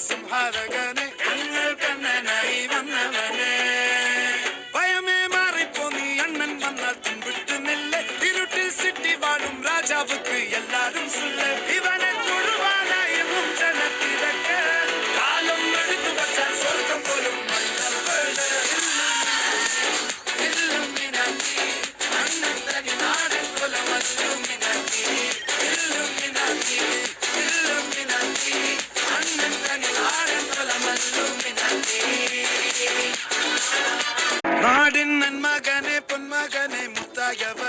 സംഹാരകനെ ഞങ്ങൾ കണ്ണനായി വന്നവനെ ഭയമേ മാറിപ്പോ നീ അണ്ണൻ വന്നാൽ പിൻവിട്ടുന്നില്ല ഇരുട്ടിൽ സിറ്റി വാഴും രാജാവുക്ക് എല്ലാരും സുല്ല ഇവനെ തൊഴുവാനായി ജനത്തിരക്ക് കാലം എടുത്തു വച്ചാൽ സ്വർഗം പോലും നാടൻ കൊലമല്ലുമിനാക്കി നാടിൻ നന്മകനെ പൊന്മകനെ മുത്തായവ